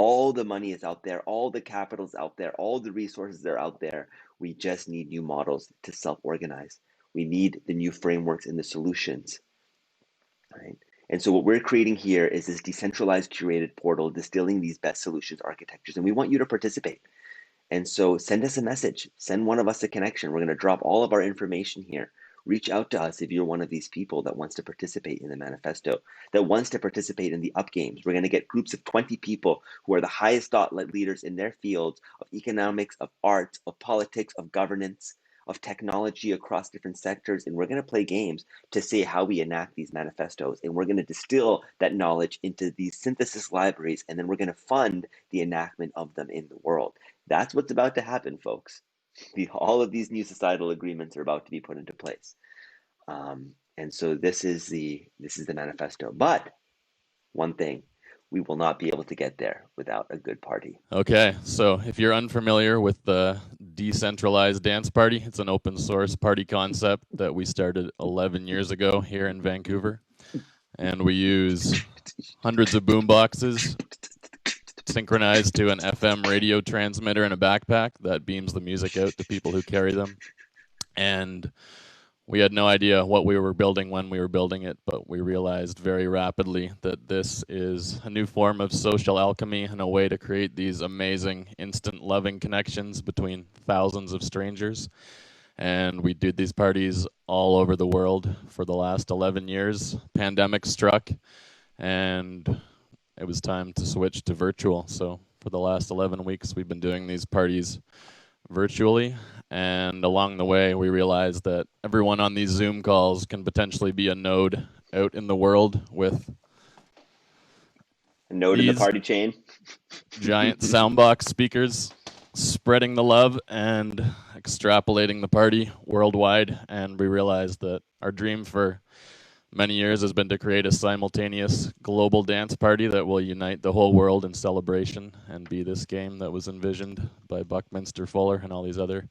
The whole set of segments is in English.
All the money is out there, all the capital is out there, all the resources are out there. We just need new models to self-organize. We need the new frameworks and the solutions, right? And so what we're creating here is this decentralized curated portal distilling these best solutions architectures, and we want you to participate. And so send us a message, send one of us a connection. We're going to drop all of our information here. Reach out to us if you're one of these people that wants to participate in the manifesto, that wants to participate in the up games. We're going to get groups of 20 people who are the highest thought leaders in their fields of economics, of arts, of politics, of governance, of technology across different sectors. And we're going to play games to see how we enact these manifestos. And we're going to distill that knowledge into these synthesis libraries. And then we're going to fund the enactment of them in the world. That's what's about to happen, folks. All of these new societal agreements are about to be put into place. And so this is the manifesto. But one thing, we will not be able to get there without a good party. Okay, so if you're unfamiliar with the decentralized dance party, it's an open source party concept that we started 11 years ago here in Vancouver. And we use hundreds of boom boxes synchronized to an FM radio transmitter in a backpack that beams the music out to people who carry them. And we had no idea what we were building when we were building it, but we realized very rapidly that this is a new form of social alchemy and a way to create these amazing instant loving connections between thousands of strangers. And we did these parties all over the world for the last 11 years. Pandemic struck, and it was time to switch to virtual. So for the last 11 weeks, we've been doing these parties virtually. And along the way, we realized that everyone on these Zoom calls can potentially be a node out in the world with a node in the party chain. Giant soundbox speakers spreading the love and extrapolating the party worldwide. And we realized that our dream for many years has been to create a simultaneous global dance party that will unite the whole world in celebration and be this game that was envisioned by Buckminster Fuller and all these other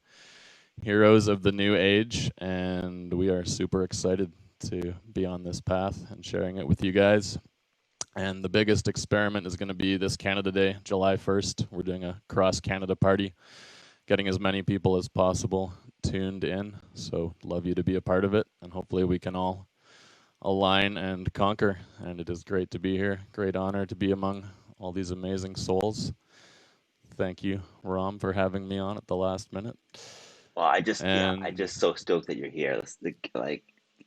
heroes of the new age. And we are super excited to be on this path and sharing it with you guys. And the biggest experiment is going to be this Canada Day, July 1st. We're doing a cross-Canada party, getting as many people as possible tuned in. So love you to be a part of it, and hopefully we can all align and conquer. And it is great to be here. Great honor to be among all these amazing souls. Thank you, Ram, for having me on at the last minute. Well, I just so stoked that you're here. Like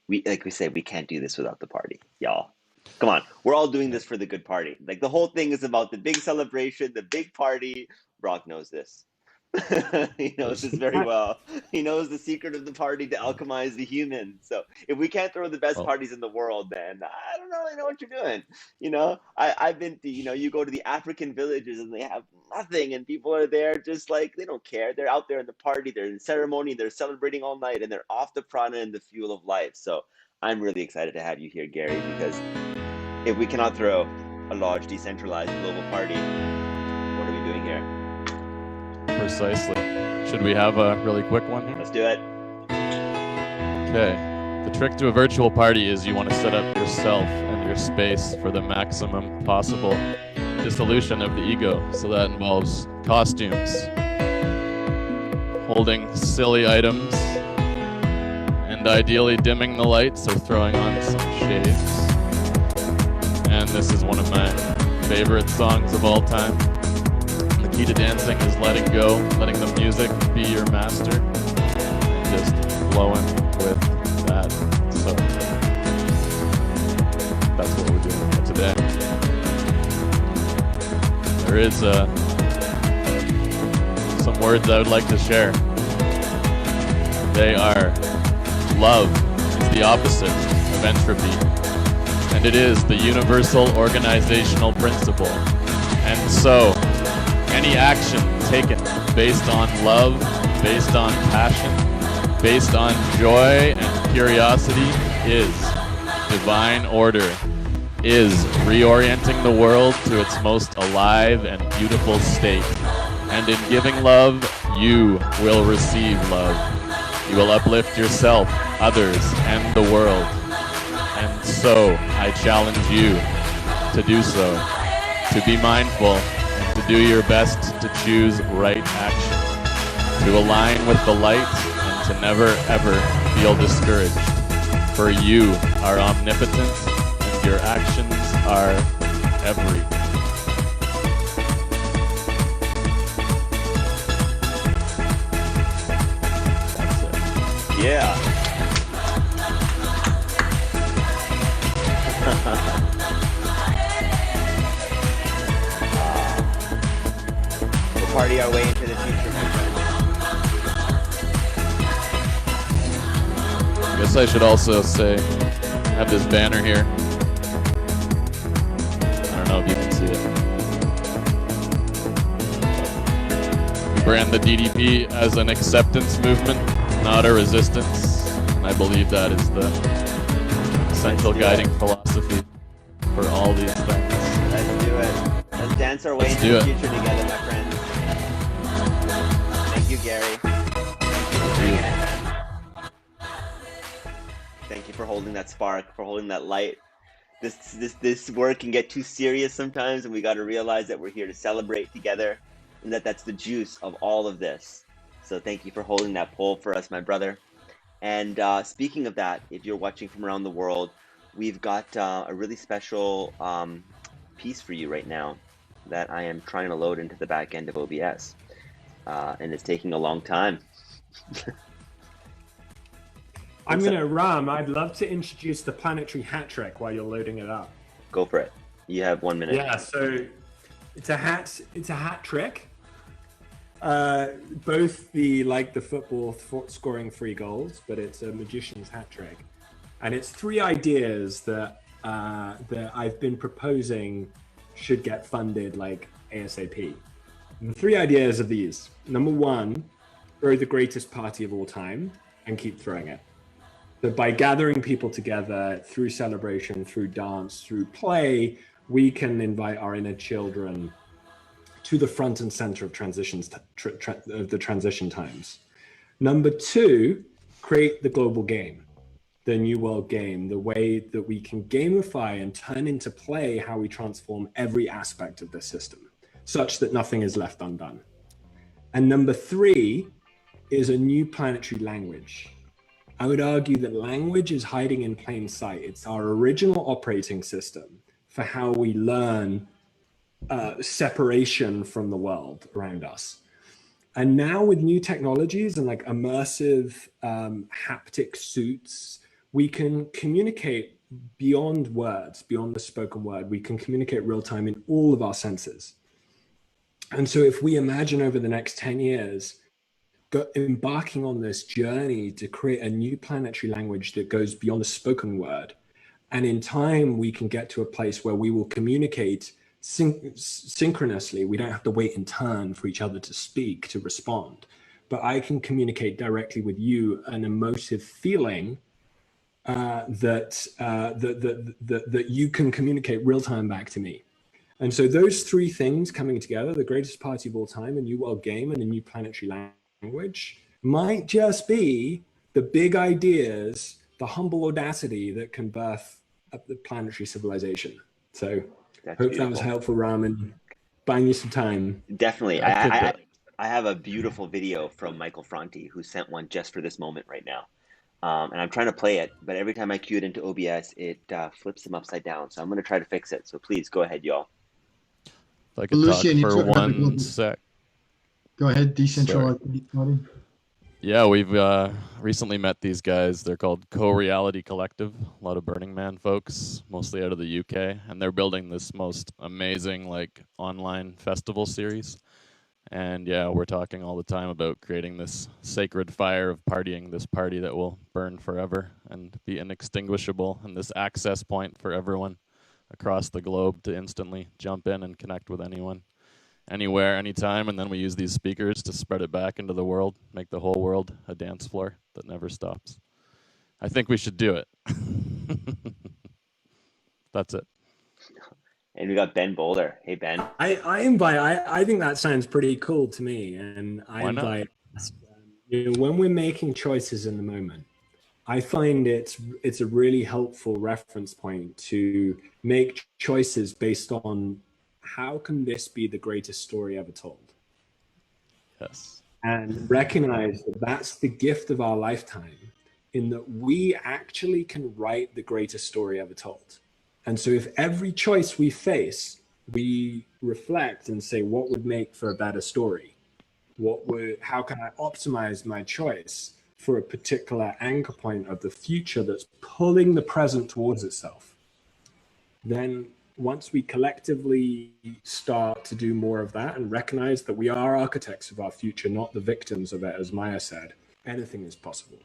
we said, we can't do this without the party, y'all. Come on, we're all doing this for the good party. Like the whole thing is about the big celebration, the big party. Brock knows this. He knows this very well. He knows the secret of the party to alchemize the human. So if we can't throw the best parties in the world, then I don't really know what you're doing. You know, I've been to, you go to the African villages and they have nothing, and people are there just like, they don't care. They're out there in the party, they're in ceremony, they're celebrating all night, and they're off the prana and the fuel of life. So I'm really excited to have you here, Gary, because if we cannot throw a large decentralized global party, what are we doing here? Precisely. Should we have a really quick one here? Let's do it. Okay. The trick to a virtual party is you want to set up yourself and your space for the maximum possible dissolution of the ego. So that involves costumes, holding silly items, and ideally dimming the lights or throwing on some shades. And this is one of my favorite songs of all time. The key to dancing is letting go, letting the music be your master, and just flowing with that. So that's what we're doing here today. There is some words I would like to share. They are: love is the opposite of entropy, and it is the universal organizational principle. And so any action taken based on love, based on passion, based on joy and curiosity is divine order, is reorienting the world to its most alive and beautiful state. And in giving love, you will receive love. You will uplift yourself, others, and the world. And so I challenge you to do so, to be mindful to do your best to choose right action, to align with the light, and to never ever feel discouraged. For you are omnipotent, and your actions are everything. That's it. Yeah. We'll party our way into the future, my friend. I guess I should also say, I have this banner here. I don't know if you can see it. We brand the DDP as an acceptance movement, not a resistance. And I believe that is the essential guiding philosophy for all these things. Let's do it. Let's dance our way into the future together, my friends. Thank you, Gary. Thank you for holding that spark, for holding that light. This work can get too serious sometimes, and we got to realize that we're here to celebrate together, and that's the juice of all of this. So thank you for holding that pole for us, my brother. And speaking of that, if you're watching from around the world, we've got a really special piece for you right now that I am trying to load into the back end of OBS. And it's taking a long time. Ram, I'd love to introduce the planetary hat trick while you're loading it up. Go for it. You have 1 minute. Yeah, so it's a hat trick. Both the football scoring 3 goals, but it's a magician's hat trick. And it's 3 ideas that I've been proposing should get funded ASAP. And the 3 ideas are these. Number 1, throw the greatest party of all time and keep throwing it. So by gathering people together through celebration, through dance, through play, we can invite our inner children to the front and center of the transition times. Number 2, create the global game, the new world game, the way that we can gamify and turn into play how we transform every aspect of the system, such that nothing is left undone. And number 3 is a new planetary language. I would argue that language is hiding in plain sight. It's our original operating system for how we learn separation from the world around us. And now with new technologies and immersive haptic suits, we can communicate beyond words, beyond the spoken word. We can communicate real time in all of our senses. And so if we imagine over the next 10 years, embarking on this journey to create a new planetary language that goes beyond the spoken word, and in time we can get to a place where we will communicate synchronously. We don't have to wait in turn for each other to speak, to respond, but I can communicate directly with you an emotive feeling that you can communicate real time back to me. And so those 3 things coming together, the greatest party of all time, a new world game, and a new planetary language, might just be the big ideas, the humble audacity that can birth the planetary civilization. So That's hope beautiful. That was helpful, Ram, and buying you some time. Definitely. I have a beautiful video from Michael Franti, who sent one just for this moment right now. And I'm trying to play it, but every time I cue it into OBS, it flips them upside down. So I'm going to try to fix it. So please go ahead, y'all. If I could Lucian, talk for 1 sec. Go ahead, decentralized. Yeah, we've recently met these guys. They're called Co-Reality Collective. A lot of Burning Man folks, mostly out of the UK, and they're building this most amazing online festival series. And yeah, we're talking all the time about creating this sacred fire of partying, this party that will burn forever and be inextinguishable, and this access point for everyone across the globe to instantly jump in and connect with anyone, anywhere, anytime. And then we use these speakers to spread it back into the world, make the whole world a dance floor that never stops. I think we should do it. That's it. And we got Ben Boulder. Hey, Ben. I think that sounds pretty cool to me. And I invite, when we're making choices in the moment, I find it's a really helpful reference point to make choices based on how can this be the greatest story ever told? Yes. And recognize that that's the gift of our lifetime, in that we actually can write the greatest story ever told. And so if every choice we face, we reflect and say, what would make for a better story? How can I optimize my choice for a particular anchor point of the future that's pulling the present towards itself? Then once we collectively start to do more of that and recognize that we are architects of our future, not the victims of it, as Maya said, anything is possible.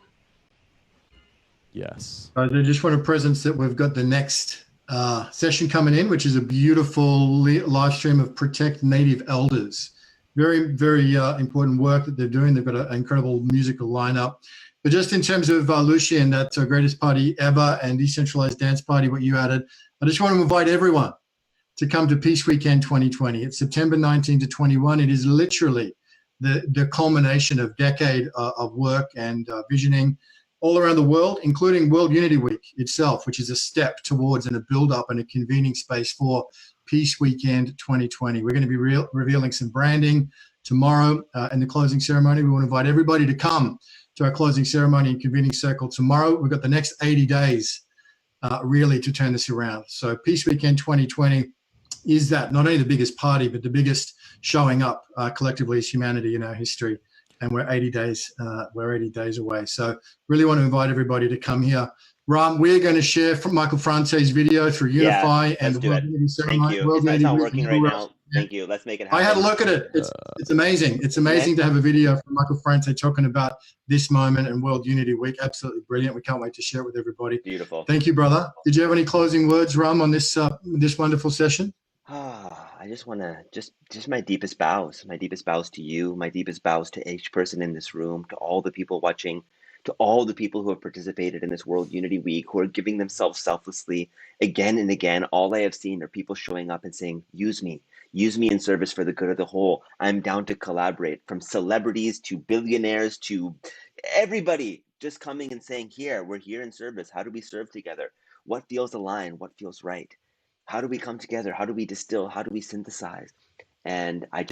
Yes. I just want to presence that we've got the next session coming in, which is a beautiful live stream of Protect Native Elders. Very, very important work that they're doing. They've got an incredible musical lineup. But just in terms of Lucian, that greatest party ever and decentralized dance party, what you added, I just want to invite everyone to come to Peace Weekend 2020. It's September 19 to 21. It is literally the culmination of decade of work and visioning all around the world, including World Unity Week itself, which is a step towards and a build-up and a convening space for Peace Weekend 2020. We're going to be revealing some branding tomorrow in the closing ceremony. We want to invite everybody to come to our closing ceremony and convening circle tomorrow. We've got the next 80 days really to turn this around. So Peace Weekend 2020 is that not only the biggest party, but the biggest showing up collectively as humanity in our history. And we're 80 days away. So really want to invite everybody to come here. Ram, we're going to share from Michael France's video through Unify and the World Unity Ceremony. Thank you. It's not working right now. Thank you. Let's make it happen. I had a look at it. It's amazing. It's amazing to have a video from Michael France talking about this moment and World Unity Week. Absolutely brilliant. We can't wait to share it with everybody. Beautiful. Thank you, brother. Did you have any closing words, Ram, on this wonderful session? I just want to just my deepest bows to you, my deepest bows to each person in this room, to all the people watching, to all the people who have participated in this World Unity Week, who are giving themselves selflessly again and again. All I have seen are people showing up and saying, use me in service for the good of the whole. I'm down to collaborate, from celebrities to billionaires to everybody just coming and saying, we're here in service. How do we serve together? What feels aligned? What feels right? How do we come together? How do we distill? How do we synthesize? And I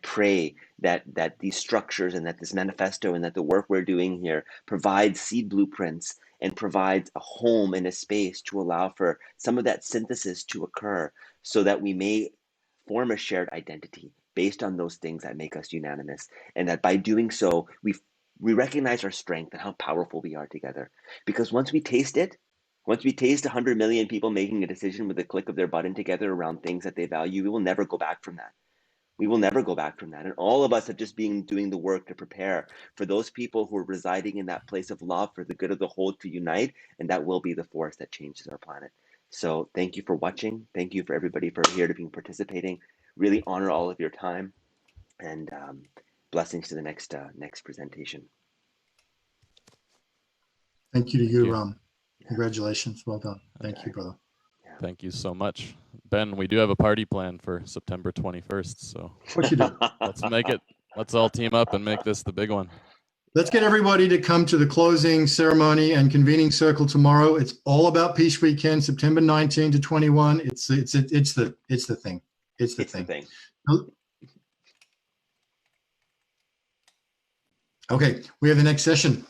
pray that these structures and that this manifesto and that the work we're doing here provides seed blueprints and provides a home and a space to allow for some of that synthesis to occur, so that we may form a shared identity based on those things that make us unanimous. And that by doing so, we recognize our strength and how powerful we are together. Because once we taste 100 million people making a decision with a click of their button together around things that they value, we will never go back from that. And all of us have just been doing the work to prepare for those people who are residing in that place of love for the good of the whole to unite, and that will be the force that changes our planet. So thank you for watching. Thank you for everybody for here to be participating. Really honor all of your time, and blessings to the next presentation. Thank you to you, Ram. Congratulations. Well done. Thank you, brother. Thank you so much. Ben, we do have a party planned for September 21st, so What you do? Let's all team up and make this the big one. Let's get everybody to come to the closing ceremony and convening circle tomorrow. It's all about Peace Weekend, September 19 to 21. It's the thing. It's the thing. Okay, we have the next session.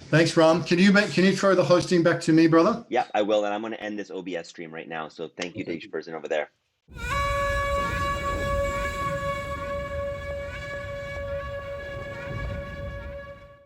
Thanks, Ram. Can you throw the hosting back to me, brother? Yeah, I will, and I'm going to end this OBS stream right now. So thank you to each person over there.